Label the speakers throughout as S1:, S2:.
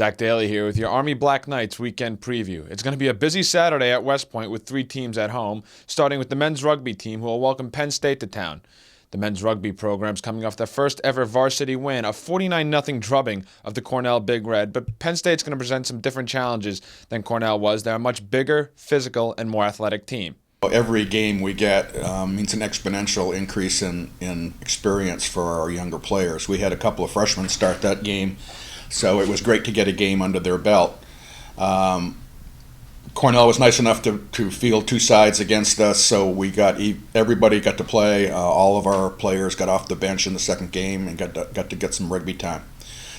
S1: Zack Daly here with your Army Black Knights weekend preview. It's going to be a busy Saturday at West Point with 3 teams at home, starting with the men's rugby team who will welcome Penn State to town. The men's rugby program's coming off their first ever varsity win, a 49-0 drubbing of the Cornell Big Red, but Penn State's going to present some different challenges than Cornell was. They're a much bigger, physical, and more athletic team.
S2: Every game we get means an exponential increase in experience for our younger players. We had a couple of freshmen start that game, so it was great to get a game under their belt. Cornell was nice enough to field 2 sides against us, so everybody got to play. All of our players got off the bench in the second game and got to get some rugby time.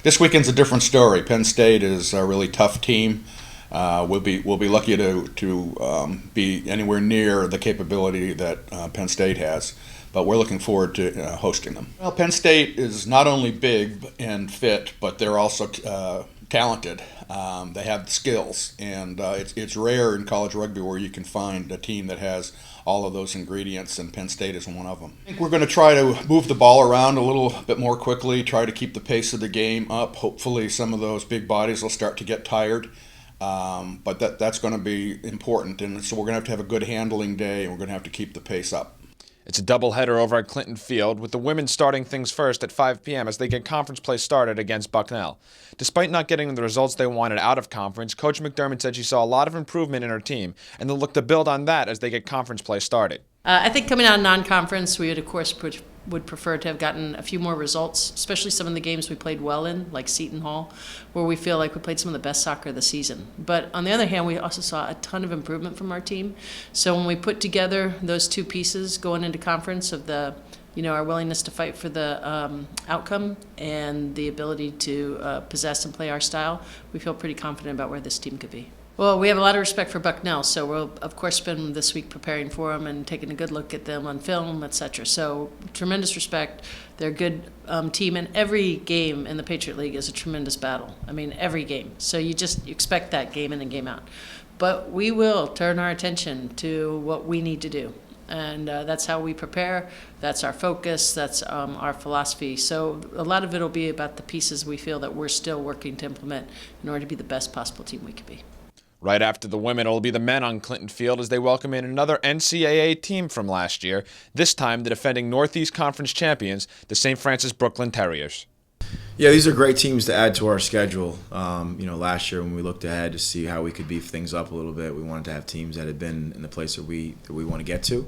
S2: This weekend's a different story. Penn State is a really tough team. We'll be lucky to be anywhere near the capability that Penn State has, but we're looking forward to hosting them. Well, Penn State is not only big and fit, but they're also talented. They have the skills, and it's rare in college rugby where you can find a team that has all of those ingredients, and Penn State is one of them. I think we're going to try to move the ball around a little bit more quickly, try to keep the pace of the game up. Hopefully some of those big bodies will start to get tired. But that's going to be important, and so we're going to have a good handling day, and we're going to have to keep the pace up.
S1: It's a doubleheader over at Clinton Field, with the women starting things first at 5 p.m. as they get conference play started against Bucknell. Despite not getting the results they wanted out of conference, Coach McDermott said she saw a lot of improvement in her team, and they'll look to build on that as they get conference play started.
S3: I think coming out of non-conference, we would, of course, would prefer to have gotten a few more results, especially some of the games we played well in, like Seton Hall, where we feel like we played some of the best soccer of the season. But on the other hand, we also saw a ton of improvement from our team. So when we put together those 2 pieces going into conference of our willingness to fight for the outcome and the ability to possess and play our style, we feel pretty confident about where this team could be. Well, we have a lot of respect for Bucknell, so we'll, of course, spend this week preparing for them and taking a good look at them on film, etc. So, tremendous respect. They're a good team, and every game in the Patriot League is a tremendous battle. I mean, every game. So you expect that game in and game out. But we will turn our attention to what we need to do. And that's how we prepare. That's our focus. That's our philosophy. So a lot of it will be about the pieces we feel that we're still working to implement in order to be the best possible team we could be.
S1: Right after the women, it'll be the men on Clinton Field as they welcome in another NCAA team from last year, this time the defending Northeast Conference champions, the St. Francis Brooklyn Terriers.
S4: Yeah, these are great teams to add to our schedule. Last year when we looked ahead to see how we could beef things up a little bit, we wanted to have teams that had been in the place that we want to get to.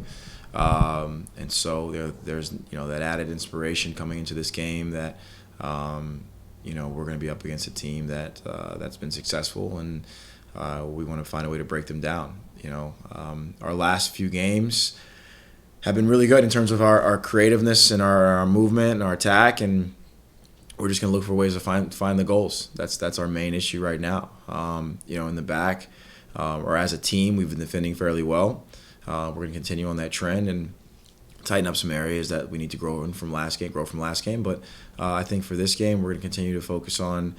S4: And so there's that added inspiration coming into this game that we're going to be up against a team that's been successful, and we want to find a way to break them down. Our last few games have been really good in terms of our creativeness and our movement and our attack, and we're just going to look for ways to find the goals. That's our main issue right now. In the back, or as a team, we've been defending fairly well. We're going to continue on that trend and tighten up some areas that we need to grow from last game. But I think for this game, we're going to continue to focus on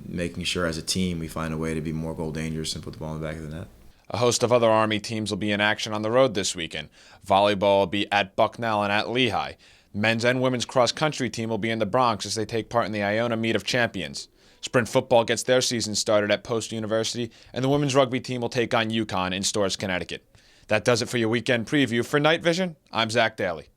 S4: making sure as a team we find a way to be more goal dangerous and put the ball in the back of the net.
S1: A host of other Army teams will be in action on the road this weekend. Volleyball will be at Bucknell and at Lehigh. Men's and women's cross-country team will be in the Bronx as they take part in the Iona Meet of Champions. Sprint football gets their season started at Post University, and the women's rugby team will take on UConn in Storrs, Connecticut. That does it for your weekend preview. For Night Vision, I'm Zack Daly.